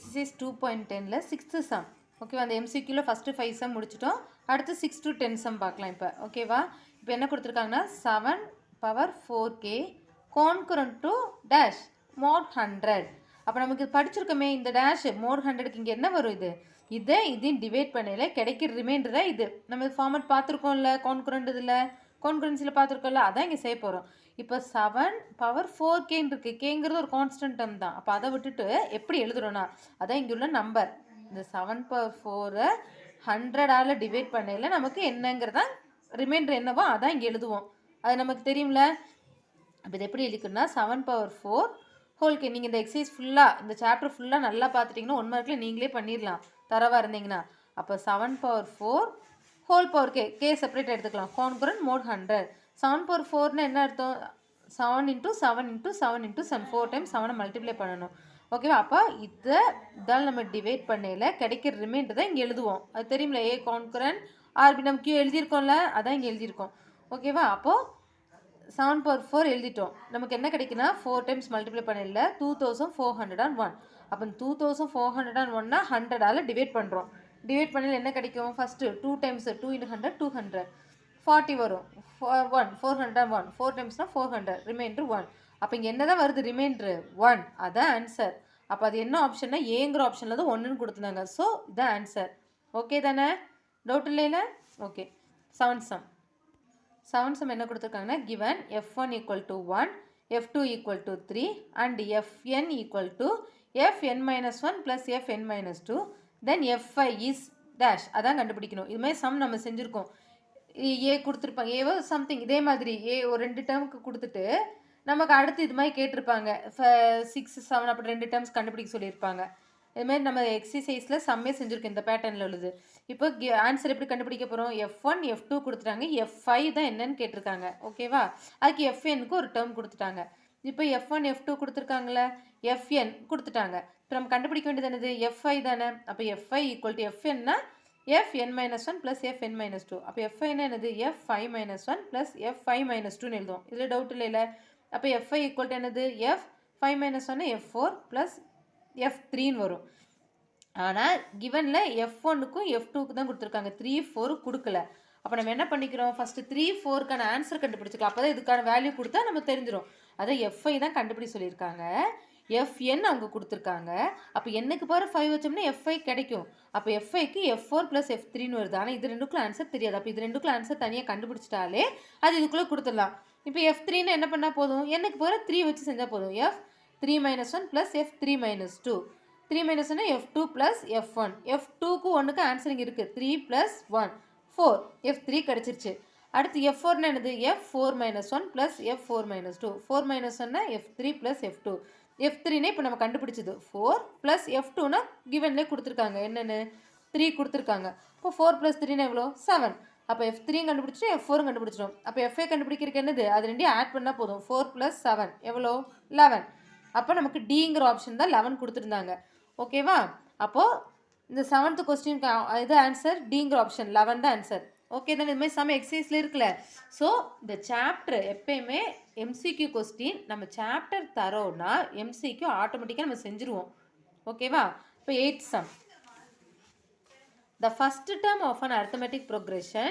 Exercise 2.10ல் 6th some ஓகேவா. அந்த எம்சிக்யூவில் first 5 some முடிச்சிட்டோம். அடுத்து 6 to 10 சம் பார்க்கலாம் இப்போ. ஓகேவா. இப்போ என்ன கொடுத்துருக்காங்கன்னா 7 power 4k concurrent to dash mod 100. அப்போ நமக்கு படிச்சிருக்கோமே இந்த டேஷ் மோட் 100க்கு இங்கே என்ன வரும்? இதையும் டிவைட் பண்ணல கிடைக்கிற ரிமைண்டர் தான் இது. நம்ம ஃபார்மட் பார்த்துருக்கோம்ல, கான்குரண்ட் இதில் கான்குரன்ஸில் பார்த்துருக்கோம்ல, அதான் இங்கே செய்ய போகிறோம். இப்போ 7 power 4kன்னு இருக்குது. கேங்கிறது ஒரு கான்ஸ்டன்ட் டேர்ம் தான். அப்போ அதை விட்டுட்டு எப்படி எழுதுறோன்னா அதான் இங்கே உள்ள நம்பர். இந்த 7 power 4 100ஆல் டிவைட் பண்ணல நமக்கு என்னங்கிறதா ரிமைண்டர் என்னவோ அதான் இங்கே எழுதுவோம். அது நமக்கு தெரியும்ல. அப்போ இது எப்படி எழுதிக்கணும்னா 7 power 4 ஹோல் கே. நீங்கள் இந்த எக்ஸசைஸ் ஃபுல்லாக இந்த சாப்டர் ஃபுல்லாக நல்லா பார்த்துட்டிங்கன்னா 1 மார்க்கில் நீங்களே பண்ணிடலாம் தரவாக இருந்தீங்கன்னா. அப்போ 7 power 4 whole power K separate எடுத்துக்கலாம். Congruent mod 100. 7 power 4னா என்ன அர்த்தம்? 7 into 7 into 7 into 7 4 times 7 multiply பண்ணணும். ஓகேவா. அப்போ இதால் நம்ம டிவைட் பண்ணல கிடைக்கிற ரிமைண்டர் தான் இங்கே எழுதுவோம். அது தெரியுமில்ல, ஏ கான்குரண்ட் ஆர்பி நம்ம கியூ எழுதியிருக்கோம்ல, அதான் இங்கே எழுதியிருக்கோம். ஓகேவா. அப்போது 7 power 4 எழுதிட்டோம். நமக்கு என்ன கிடைக்குன்னா 4 டைம்ஸ் மல்டிப்ளை பண்ணல 2401. அப்போ 2401னா 100ஆல் டிவைட் பண்ணுறோம். டிவைட் பண்ணல என்ன கிடைக்கும்? ஃபஸ்ட்டு 2 டைம்ஸ் 2 into 100 200 40 வரும். 1 401 4 டைம்ஸ்னால் 400 ரிமைண்டர் 1. அப்போ இங்கே என்ன தான் வருது? ரிமைண்டர் 1. அதான் ஆன்சர். அப்போ அது என்ன ஆப்ஷன்னா ஏங்கிற ஆப்ஷனில் தான் 1ன்னு கொடுத்துருந்தாங்க. ஸோ இதான் ஆன்சர். ஓகே தானே? டவுட் இல்லைல்ல? ஓகே. 7 சம் என்ன கொடுத்துருக்காங்கன்னா given f1 equal to 1 f2 equal to 3 and fn equal to fn minus 1 plus fn minus 2 then f5 is dash. அதான் கண்டுபிடிக்கணும். இது மாதிரி சம் நம்ம செஞ்சுருக்கோம். ஏ கொடுத்துருப்பாங்க, ஏவோ சம்திங் இதே மாதிரி ஏ ஒரு 2 டேர்முக்கு கொடுத்துட்டு நமக்கு அடுத்து இது மாதிரி கேட்டிருப்பாங்க 6 7 அப்படி 2 டேர்ம்ஸ் கண்டுபிடிக்க சொல்லியிருப்பாங்க. இதுமாதிரி நம்ம எக்ஸசைஸில் சம்மே செஞ்சுருக்கோம் இந்த பேட்டர்னில் உள்ளது. இப்போ ஆன்சர் எப்படி கண்டுபிடிக்க போகிறோம்? f1 f2 கொடுத்துட்டாங்க, f5 தான் என்னன்னு கேட்டிருக்காங்க. ஓகேவா. அதுக்கு fnக்கு ஒரு டேர்ம் கொடுத்துட்டாங்க. இப்போ f1 f2 கொடுத்துருக்காங்களே, fn கொடுத்துட்டாங்க. இப்போ நம்ம கண்டுபிடிக்க வேண்டியது என்னது? f5 தானே. அப்போ f5 ஈக்குவல் டு fnனா fn minus 1 plus fn minus 2. அப்போ f5னா என்னது? f5 minus 1 plus f5 minus 2ன்னு எழுதுவோம். இதில் டவுட் இல்லைல்ல. அப்போ f5 ஈக்குவல் டு என்னது? f5 minus 1 f4 plus f3ன்னு வரும். ஆனால் கிவனில் f1க்கும் f2க்கு தான் கொடுத்துருக்காங்க, 3 4 கொடுக்கல. அப்போ நம்ம என்ன பண்ணிக்கிறோம்? ஃபஸ்ட்டு 3 4க்கான ஆன்சர் கண்டுபிடிச்சிக்கலாம். அப்போ தான் இதுக்கான வேல்யூ கொடுத்தா நம்ம தெரிஞ்சிடும். அதை f5 தான் கண்டுபிடி சொல்லியிருக்காங்க. fn அவங்க கொடுத்துருக்காங்க. அப்போ என்னக்கு பாரு 5 வச்சோம்னா f5 கிடைக்கும். அப்போ f5க்கு f4 ப்ளஸ் f3ன்னு வருது. ஆனால் இது ரெண்டுக்குள்ள ஆன்சர் தெரியாது. அப்போ இது ரெண்டுக்குள்ள ஆன்சர் தனியாக கண்டுபிடிச்சிட்டாலே அது இதுக்குள்ளே கொடுத்துடலாம். இப்போ f3ன்னு என்ன பண்ணால் போதும்? என்னக்கு பாரு 3 வச்சு செஞ்சால் போதும். f3 minus 1 plus f3 minus 2. 3 minus 1 f2 plus f1. f2க்கு 1க்கு ஆன்சர் இங்கே இருக்குது. 3 plus 1 4. f3 கிடச்சிருச்சு. அடுத்து f4னா என்னது? f4 minus 1 plus f4 minus 2. 4 minus 1னா f3 plus f2. f3னா இப்போ நம்ம கண்டுபிடிச்சது 4 plus f2னா கிவன்லேயே கொடுத்துருக்காங்க. என்னென்னு 3 கொடுத்துருக்காங்க. இப்போ 4 plus 3னா எவ்வளோ? 7. அப்போ f3 கண்டுபிடிச்சிட்டு f4 கண்டுபிடிச்சிடும். அப்போ f5 கண்டுபிடிக்கிறதுக்கு என்னது? அது ரெண்டையும் ஆட் பண்ணால் போதும். 4 plus 7 எவ்வளோ? 11. அப்போ நமக்கு டிங்கிற ஆப்ஷன் தான் 11 கொடுத்துருந்தாங்க. ஓகேவா. அப்போது இந்த 7th கொஸ்டினுக்கு இது ஆன்சர் டிங்கிற ஆப்ஷன் 11 தான் ஆன்சர். ஓகே தானே? இதுமாதிரி சம் எக்ஸசைஸில் இருக்குல்ல. ஸோ இந்த சாப்டர் எப்பயுமே எம்சிக்யூ கொஸ்டின் நம்ம சாப்டர் தரோன்னா எம்சிக்யூ ஆட்டோமேட்டிக்காக நம்ம செஞ்சுருவோம். ஓகேவா. இப்போ 8th sum. The first term of an arithmetic progression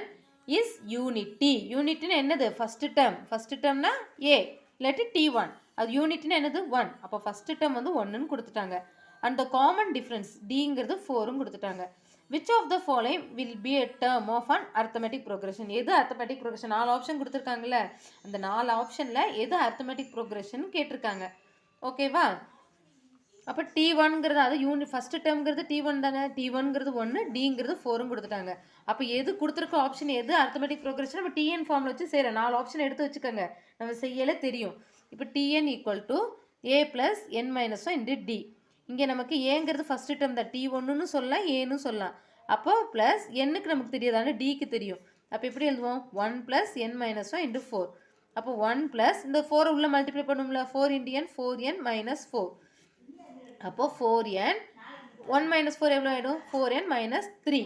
is unity. யூனிட்னா என்னது? First term. ஃபஸ்ட்டு டேர்ம்னா a இல்லாட்டி t1. அது யூனிட்னா என்னது? 1. அப்போ ஃபஸ்ட்டு டேர்ம் வந்து 1ன்னு கொடுத்துட்டாங்க. அண்ட் த காமன் டிஃப்ரென்ஸ் டிங்கிறது 4ன்னு கொடுத்துட்டாங்க. Which of the following will be a term of an arithmetic progression? எது arithmetic progression? 4 ஆப்ஷன் கொடுத்துருக்காங்கல்ல, அந்த 4 ஆப்ஷனில் எது arithmetic progression கேட்டிருக்காங்க. ஓகேவா. அப்போ t1ங்கிறது அது ஃபஸ்ட்டு டேர்ம்ங்கிறது t1 தானே. t1ங்கிறது 1, டிங்கிறது 4ன்னு கொடுத்துட்டாங்க. அப்போ எது கொடுத்துருக்க ஆப்ஷன் எது arithmetic progression? நம்ம tn ஃபார்மில் வச்சு செய்கிறோம். 4 ஆப்ஷன் எடுத்து வச்சுக்கோங்க, நம்ம செய்யலே தெரியும். இப்போ tn equal to a plus n minus 1 into D. இங்கே நமக்கு ஏங்கிறது ஃபஸ்ட்டு டேர்ம் தான். t1ன்னு சொல்லலாம், ஏன்னு சொல்லலாம். அப்போ ப்ளஸ் என்னுக்கு நமக்கு தெரியாது, ஆனால் டிக்கு தெரியும். அப்போ எப்படி எழுதுவோம்? 1 ப்ளஸ் n மைனஸ் 1 இன்டு 4. அப்போ 1 ப்ளஸ் இந்த 4 உள்ள மல்டிப்ளை பண்ணும்ல, 4 இன்டு n 4n மைனஸ் 4. அப்போது 4n 1 மைனஸ் 4 எவ்வளோ ஆகிடும்? 4n minus 3.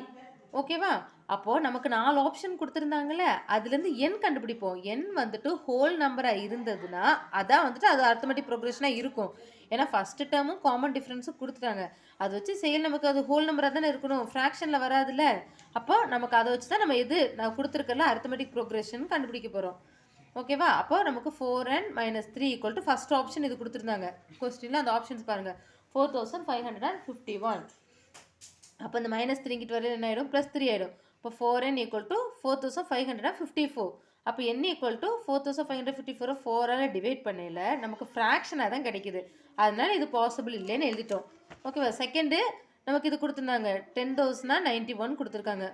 ஓகேவா. அப்போது நமக்கு 4 ஆப்ஷன் கொடுத்துருந்தாங்கல்ல, அதுலேருந்து n கண்டுபிடிப்போம். n வந்துட்டு ஹோல் நம்பராக இருந்ததுன்னா அதான் வந்துட்டு அது arithmetic progression இருக்கும். ஏன்னா ஃபஸ்ட்டு டேர்மும் காமன் டிஃப்ரென்ஸும் கொடுத்துட்டாங்க. அதை வச்சு செயல் நமக்கு அது ஹோல் நம்பராக தானே இருக்கணும், ஃப்ராக்ஷனில் வராதுல்ல. அப்போ நமக்கு அதை வச்சு தான் நம்ம நான் கொடுத்துருக்கல அரித்மெட்டிக் ப்ரோக்ரெஷன் கண்டுபிடிக்க போகிறோம். ஓகேவா? அப்போ நமக்கு 4n - 3 = ஃபஸ்ட் ஆப்ஷன் இது கொடுத்துருந்தாங்க கொஸ்டினில். அந்த ஆப்ஷன்ஸ் பாருங்கள், 4551. அப்போ இந்த -3 இங்கிட்டு வரையில் என்ன ஆகிடும், +3 ஆகிடும். இப்போ 4n = 4554. அப்போ n = 4554 4ஆல் டிவைட் பண்ணல நமக்கு ஃப்ராக்ஷனாக தான் கிடைக்குது. அதனால இது பாசிபிள் இல்லைன்னு எழுதிட்டோம். ஓகேவா? செகண்டு நமக்கு இது கொடுத்துருந்தாங்க 10,091 கொடுத்துருக்காங்க.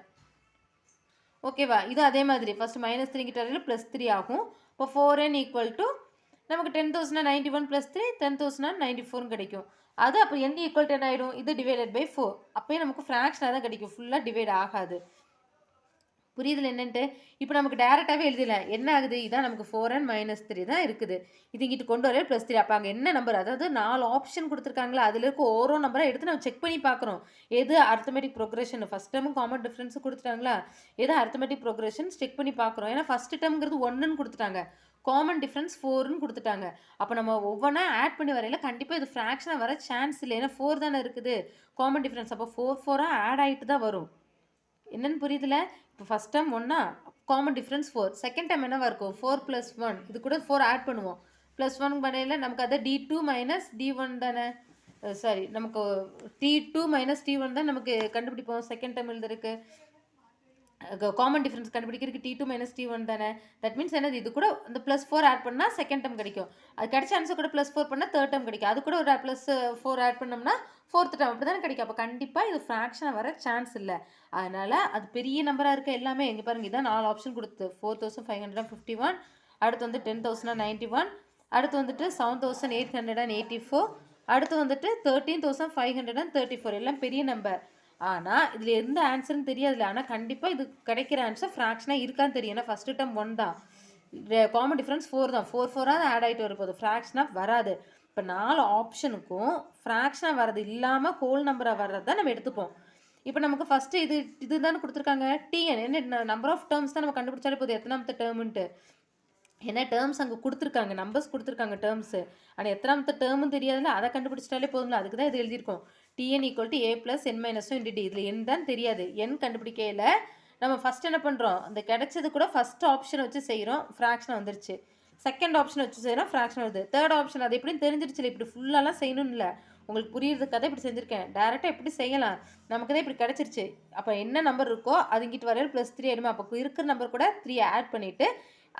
ஓகேவா? இது அதே மாதிரி ஃபஸ்ட்டு -3 கிட்ட வரையில் +3 ஆகும். இப்போ 4n = நமக்கு 10,091 + 3 10,094 கிடைக்கும். அது அப்போ n = என்ன ஆகிடும், இது டிவைடட் பை 4. அப்போயே நமக்கு ஃப்ராக்ஷனாக தான் கிடைக்கும், ஃபுல்லாக டிவைட் ஆகாது. புரியுதுல என்னன்ட்டு? இப்போ நமக்கு டேரெக்டாகவே எழுதிடலாம். என்ன ஆகுது, இதான் நமக்கு 4n - 3 தான் இருக்குது. இது இங்கிட்டு கொண்டு வர +3. அப்போ அங்கே என்ன நம்பர், அதாவது 4 ஆப்ஷன் கொடுத்துருக்காங்களா, அதில் இருக்க ஓரோ நம்பராக எடுத்து நம்ம செக் பண்ணி பார்க்குறோம். எது அரித்மெட்டிக் ப்ரோக்ரெஷன், ஃபஸ்ட் டேர்மும் காமன் டிஃப்ரென்ஸும் கொடுத்துட்டாங்களா, எது அரித்மெட்டிக் ப்ரோக்ரெஷன் செக் பண்ணி பார்க்குறோம். ஏன்னா ஃபஸ்ட்டு டேர்ம்ங்கிறது 1ன்னு கொடுத்துட்டாங்க, காமன் டிஃப்ரென்ஸ் 4ன்னு கொடுத்துட்டாங்க. அப்போ நம்ம ஒவ்வொன்றா ஆட் பண்ணி வரையில் கண்டிப்பாக இது ஃப்ராக்ஷனாக வர சான்ஸ் இல்லை. ஏன்னா 4 தானே இருக்குது காமன் டிஃப்ரென்ஸ். அப்போ 4 ஆட் ஆகிட்டு தான் வரும். என்னென்னு புரியுதுல? இப்போ first time 1 common difference 4, second time என்னவா இருக்கும் 4 + 1, இது கூட 4 ஆட் பண்ணுவோம். +1 பண்ணையில் நமக்கு அதை D2 - D1 தானே, சாரி நமக்கு T2 - T1 தான் நமக்கு கண்டுபிடிப்போம். செகண்ட் டைம் எழுதுறதுக்கு காமன் டிஃப்ரென்ஸ் கண்டுபிடிக்கிறதுக்கு T2 - T1 தானே. தட் மீன்ஸ் என்னது, இது கூட இந்த +4 ஆட் பண்ணால் செகண்ட் டைம் கிடைக்கும். அது கிடைச்ச ஆன்சர் கூட +4 பண்ணால் தேர்ட் டைம் கிடைக்கும். அது கூட ஒரு +4 ஆட் பண்ணோம்னா ஃபோர்த் டைம், அப்படி தானே கிடைக்கும். அப்போ கண்டிப்பாக இது ஃப்ராக்ஷனாக வர சான்ஸ் இல்லை. அதனால் அது பெரிய நம்பராக இருக்க எல்லாமே இங்கே பாருங்கள், இதான் 4 ஆப்ஷன் கொடுத்து 4551, அடுத்து வந்து 10,091, அடுத்து வந்துட்டு 7,884, அடுத்து வந்துட்டு 13,534. எல்லாம் பெரிய நம்பர். ஆனால் இதில் எந்த ஆன்சர்னு தெரியாதுல்ல. ஆனால் கண்டிப்பாக இது கிடைக்கிற ஆன்சர் ஃப்ராக்ஷனாக இருக்கான்னு தெரியும். ஏன்னா ஃபஸ்ட்டு டைம் 1 தான், காமன் டிஃப்ரென்ஸ் 4 தான், 4 ஆட் ஆகிட்டு வரப்போகுது, ஃப்ராக்ஷனாக வராது. இப்போ 4 ஆப்ஷனுக்கும் ஃப்ராக்ஷனாக வர்றது இல்லாமல் ஹோல் நம்பராக வர்றது தான் நம்ம எடுத்துப்போம். இப்போ நமக்கு ஃபஸ்ட்டு இது தானே கொடுத்துருக்காங்க, TN என்ன நம்பர் ஆஃப் டேர்ம்ஸ் தான் நம்ம கண்டுபிடிச்சாலே போதும், எத்தனாமத்த டேர்முன்ட்டு. ஏன்னா டேர்ம்ஸ் அங்கே கொடுத்துருக்காங்க, நம்பர்ஸ் கொடுத்துருக்காங்க டேர்ம்ஸு. ஆனால் எத்தனாமத்த டேர்மும் தெரியாதுல்ல, அதை கண்டுபிடிச்சிட்டாலே போதும்ல. அதுக்கு தான் இது எழுதியிருக்கோம், TN = A + n - 1 × D. இதில் n தான் தெரியாது, n கண்டுபிடிக்கையில் நம்ம ஃபஸ்ட் என்ன பண்ணுறோம், அந்த கிடைச்சது கூட ஃபஸ்ட் ஆப்ஷன் வச்சு செய்கிறோம், ஃப்ராக்ஷன் வந்துருச்சு. செகண்ட் ஆப்ஷன் வச்சு செய்கிறோம், ஃப்ராக்ஷன் வருது. தேர்ட் ஆப்ஷன் அது எப்படின்னு தெரிஞ்சிருச்சு, இப்படி ஃபுல்லாலாம் செய்யணும்னு இல்லை, உங்களுக்கு புரியுறதுக்காக இப்படி செஞ்சுருக்கேன். டேரெக்டாக எப்படி செய்யலாம், நமக்கு தான் இப்படி கிடச்சிருச்சு. அப்போ என்ன நம்பர் இருக்கோ அது இங்கிட்டு வரையில் +3 ஆகிடுமா. அப்போ இருக்கிற நம்பர் கூட 3 ஆட் பண்ணிவிட்டு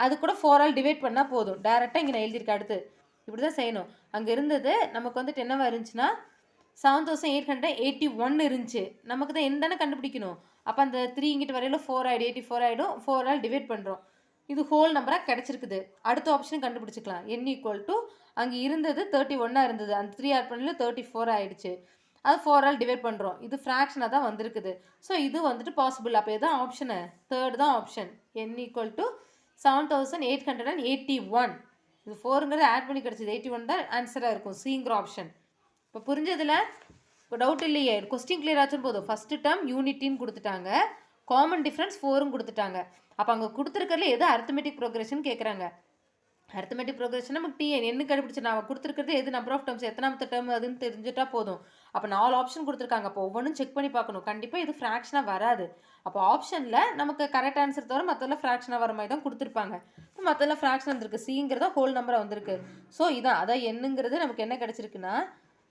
அது கூட 4ஆல் டிவைட் பண்ணால் போதும். டேரெக்டாக இங்கே நான் எழுதியிருக்கேன். அடுத்து இப்படி தான் செய்யணும். அங்கே இருந்தது நமக்கு வந்துட்டு என்னவா இருந்துச்சுன்னா 7,881 இருந்துச்சு. நமக்கு தான் என்ன தானே கண்டுபிடிக்கணும். அப்போ அந்த 3 இங்கிட்டு வரையில் 4 ஆகிடும், 84 ஆகிடும். 4ஆல் டிவைட் பண்ணுறோம், இது ஹோல் நம்பராக கிடச்சிருக்குது. அடுத்த ஆப்ஷன் கண்டுபிடிச்சிக்கலாம். n = அங்கே இருந்தது 31 இருந்தது, அந்த 3 ஆட் பண்ணல 34 ஆகிடுச்சு. அது 4ஆல் டிவைட் பண்ணுறோம், இது ஃப்ராக்ஷனாக தான் வந்திருக்குது. ஸோ இது வந்துட்டு பாசிபிள். அப்போ எதான் ஆப்ஷனு, தேர்ட் தான் ஆப்ஷன். n = 7,881. இது 4ங்கிறது ஆட் பண்ணி கிடச்சிது, 81 தான் ஆன்சராக இருக்கும், சிங்கிற ஆப்ஷன். இப்போ புரிஞ்சதில் இப்போ டவுட் இல்லையே, கொஸ்டின் கிளியர் ஆச்சுன்னு போதும். ஃபஸ்ட்டு டேர்ம் யூனிட்டின்னு கொடுத்துட்டாங்க, காமன் டிஃப்ரென்ஸ் 4ம் கொடுத்துட்டாங்க. அப்போ அங்கே கொடுத்துருக்கறதுல எது அரித்மெட்டிக் ப்ரோக்ரெஷன் கேட்குறாங்க. அரித்மெட்டிக் ப்ரோக்ரெஷன் நமக்கு TN என்ன கண்டுபிடிச்சி நான் கொடுத்துருக்கிறது எது நம்பர் ஆஃப் டேர்ம்ஸ், எத்தனாமத்த டேர்ம் அதுன்னு தெரிஞ்சுட்டா போதும். அப்போ 4 ஆப்ஷன் கொடுத்துருக்காங்க, அப்போ ஒவ்வொன்றும் செக் பண்ணி பார்க்கணும். கண்டிப்பாக இது ஃப்ராக்ஷனாக வராது. அப்போ ஆப்ஷனில் நமக்கு கரெக்ட் ஆன்சர் தவிர மற்றெல்லாம் ஃப்ராக்ஷனாக வர மாதிரி தான் கொடுத்துருப்பாங்க. இப்போ மற்றெல்லாம் ஃப்ராக்ஷன் வந்திருக்கு, சிங்கிறதா ஹோல் நம்பராக வந்திருக்கு. ஸோ இதான் அதான் என்னங்கிறது நமக்கு என்ன கிடச்சிருக்குன்னா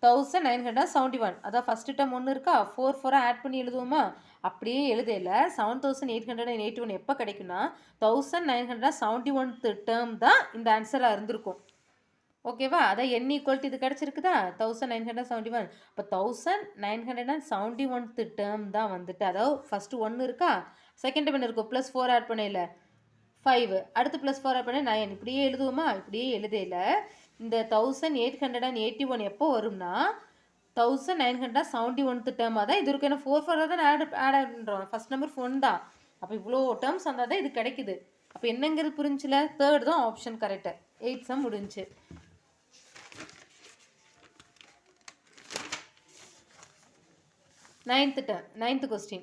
1971. அதான் ஃபஸ்ட்டு டேர்ம் 1 இருக்கா, 4 ஆட் பண்ணி எழுதுவோமா, அப்படியே எழுதையில் 7,881 எப்போ கிடைக்குன்னா 1971 டேர்ம் தான் இந்த ஆன்சராக இருந்திருக்கும். ஓகேவா? அதான் n = இது கிடச்சிருக்குதா 1971. இப்போ 1971 டேர்ம் தான் வந்துட்டு, அதாவது ஃபஸ்ட்டு 1 இருக்கா, செகண்ட் டைம் என்ன இருக்கும், +4 ஆட் பண்ணையில் 5, அடுத்து +4 ஆட் பண்ண 9, இப்படியே எழுதுவோமா. இப்படியே எழுதையில் இந்த 1881 எப்போ வரும்னா 1971 டேர்மாக தான் இது இருக்கும். ஏன்னா 4 தான் ஆட் பண்ணுறோம், ஃபஸ்ட் நம்பர் 1 தான். அப்போ இவ்வளோ டேர்ம்ஸ் வந்தால் தான் இது கிடைக்குது. அப்போ என்னங்கிறது புரிஞ்சில, தேர்ட் தான் ஆப்ஷன் கரெக்டு. 8 சம் முடிஞ்சு. 9th question.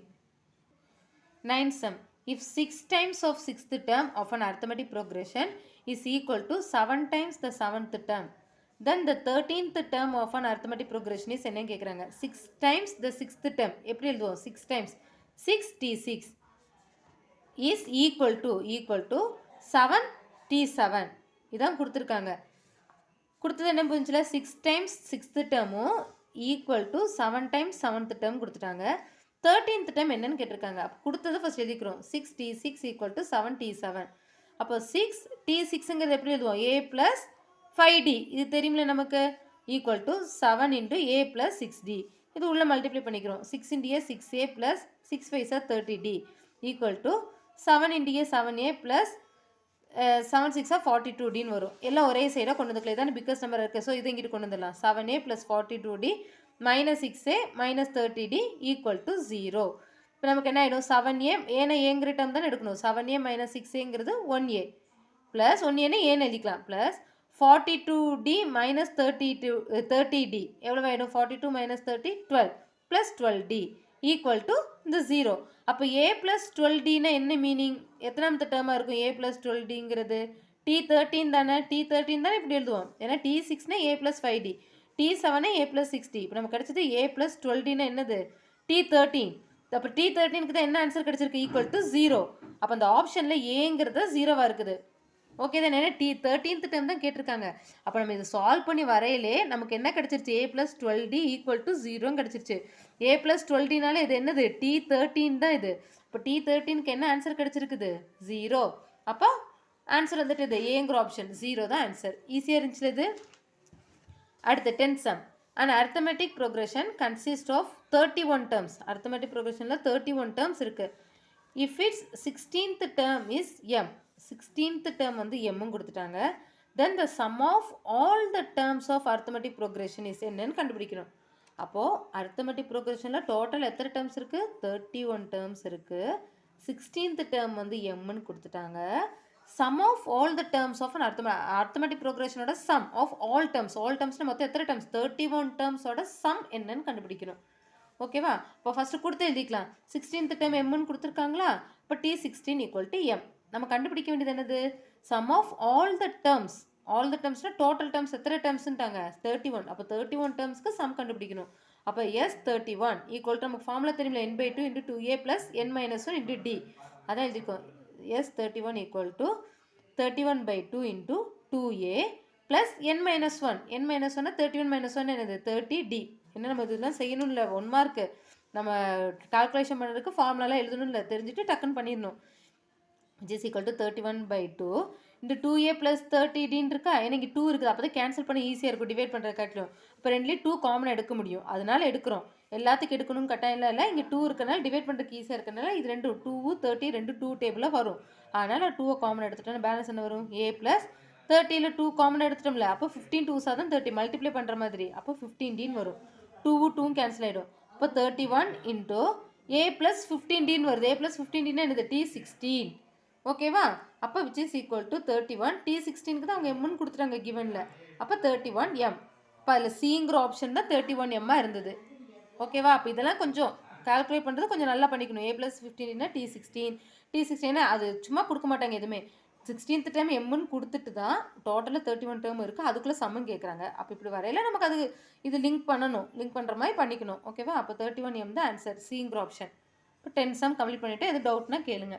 9th sum. If 6 times of 6th term of an arithmetic progression is equal to 7 times the 7th term, then the 13th term of an arithmetic progression is என்ன கேட்குறாங்க 6 times the 6th term எப்படி எழுதுவோம் 6 times 6t6 is equal to 7t7 இதான் கொடுத்துருக்காங்க. கொடுத்தது என்ன புரிஞ்சுல 6 times 6th terமும் equal to 7 times 7th term கொடுத்துட்டாங்க. 13th term என்னன்னு கேட்டிருக்காங்க. அப்போ கொடுத்தது ஃபர்ஸ்ட் எழுதிக்கிறோம் 6t6 ஈக்குவல் டு 7t7. அப்போ 6t6ங்கிறது எப்படி எழுதுவோம் a plus 5d இது தெரியுமில்ல நமக்கு equal to 7 into a plus 6d இது உள்ள மல்டிப்ளை பண்ணிக்கிறோம் 6 into a 6a plus 6 5 are 30d equal to 7 into a 7a plus 7 6 are 42dன்னு வரும். எல்லாம் ஒரே சைடாக கொண்டு வந்துக்கலாம். இதான பிக்கஸ்ட் நம்பர் இருக்குது. ஸோ இதை இங்கிட்டு கொண்டு வந்துடலாம் 7a plus 42d minus 6a minus 30d equal to 0. இப்போ நமக்கு என்ன ஆகிடும் 7a ஏன்னா ஏங்கிற டேர்ம் தான் எடுக்கணும் 7a minus 6aங்கிறது 1a plus 1aன்னு ஏன்னு எழுதிக்கலாம் plus 42d minus 30d எவ்வளோ ஆகிடும் 42 minus 30 12 plus 12d equal to இந்த 0. அப்போ a plus 12dனா என்ன மீனிங் எத்தனாமത്തെ டேர்மாக இருக்கும் a plus 12dங்கிறது t13 தானே t13 தானே இப்படி எழுதுவோம் ஏன்னா t6னா a plus 5d t7னா a plus 6d இப்போ நமக்கு கிடைச்சது a plus 12dனா என்னது t13 அப்போ t13க்கு தான் என்ன ஆன்சர் கிடைச்சிருக்கு ஈக்குவல் டு 0. அப்போ அந்த ஆப்ஷனில் ஏங்கிறது 0வாக இருக்குது. ஓகே தான் என்ன t13th டைம் தான் கேட்டிருக்காங்க. அப்போ நம்ம இதை சால்வ் பண்ணி வரையிலே நமக்கு என்ன கிடச்சிருச்சு a plus 12d equal to 0 கிடச்சிருச்சு. a plus 12dனால இது என்னது t13 தான் இது. இப்போ t13க்கு என்ன ஆன்சர் கிடச்சிருக்குது 0. அப்போ ஆன்சர் வந்துட்டு இது ஏங்கிற ஆப்ஷன் 0 தான் ஆன்சர். ஈஸியாக இருந்துச்சு இது. அடுத்து 10th sum. An arithmetic progression consists of 31 terms. Arithmetic progressionல 31 terms இருக்கு. If its 16th term is m 16th term வந்து m கொடுத்துட்டாங்க. Then the sum of all the terms of arithmetic progression is என்னன்னு கண்டுபிடிக்கணும். அப்போது arithmetic progressionல டோட்டல் எத்தனை terms இருக்குது 31 terms இருக்குது. 16th term வந்து mன்னு கொடுத்துட்டாங்க. sum of all the terms of an arithmetic progression ஓட sum of all terms மொத்தம் எத்தனை terms 31 terms ஓட sum என்னன்னு கண்டுபிடிக்கணும். ஓகேவா இப்போ ஃபஸ்ட்டு கொடுத்து எழுதிக்கலாம் 16th term mன்னு கொடுத்துருக்காங்களா இப்போ t16 equal to m நம்ம கண்டுபிடிக்க வேண்டியது என்னது sum of all the termsனா டோட்டல் டேர்ம்ஸ் எத்தனை டேர்ம்ஸ்ன்ட்டாங்க 31 அப்போ 31 டேர்ம்ஸ்க்கு சம் கண்டுபிடிக்கணும். அப்போ s31 ஈக்குவல் டு நமக்கு ஃபார்முலா தெரியுமில்ல n/2 into 2a plus n minus 1 into d அதான் எழுதிக்கோ s31 equal to 31/2 into 2a plus n minus 1 n minus 1 31 minus 1 என்னது 30d என்ன நம்ம இதெல்லாம் செய்யணும் இல்லை 1 மார்க்கு நம்ம கால்குலேஷன் பண்ணுறதுக்கு ஃபார்முலாலாம் எழுதணும் இல்லை தெரிஞ்சுட்டு டக்குன்னு பண்ணிடணும். which is equal to 31/2 into 2a plus 30dன்னு இருக்கா ஏன்னா இங்கே 2 இருக்குது அப்போ தான் கேன்சல் பண்ண ஈஸியாக இருக்கும் டிவைட் பண்ணுறது காட்டிலும். இப்போ ரெண்டுலேயும் 2 காமனாக எடுக்க முடியும் அதனால எடுக்கிறோம். எல்லாத்துக்கும் எடுக்கணும்னு கட்டாயம் இல்லை இங்கே 2 இருக்கனால டிவைட் பண்ணுறதுக்கு ஈஸியாக இருக்கனால இது ரெண்டு 2 30 ரெண்டு 2 டேபிளாக வரும். அதனால் 2 காமன் எடுத்துட்டோம் பேலன்ஸ் என்ன வரும் a plus 30ல் 2 காமன் எடுத்துட்டோம்ல அப்போ 15 2s தான் 30 மல்டிப்ளை பண்ணுற மாதிரி அப்போ 15dன்னு வரும் 2 கேன்சல் ஆகிடும். இப்போ 31 into a plus 15dன்னு வருது a plus 15dன்னா என்னது t16 ஓகேவா அப்போ which is equal to 31 t16க்கு தான் அவங்க mன்னு கொடுத்துட்டாங்க கிவனில் அப்போ 31m இப்போ அதில் சிங்கிற ஆப்ஷன் தான் 31m இருந்தது. ஓகேவா அப்போ இதெல்லாம் கொஞ்சம் கால்குலேட் பண்ணுறது கொஞ்சம் நல்லா பண்ணிக்கணும். a plus 15னா t16 அது சும்மா கொடுக்க மாட்டாங்க எதுவுமே 16th டைம் mன்னு கொடுத்துட்டு தான் டோட்டலாக 31 டேர்ம் இருக்குது அதுக்குள்ளே சம்மன் கேட்குறாங்க. அப்போ இப்படி வரையில நமக்கு அது இது லிங்க் பண்ணுற மாதிரி பண்ணிக்கணும். ஓகேவா அப்போ 31m தான் ஆன்சர் சிங்கிற ஆப்ஷன். இப்போ 10 சம் கம்ப்ளீட் பண்ணிவிட்டு எது டவுட்னா கேளுங்க.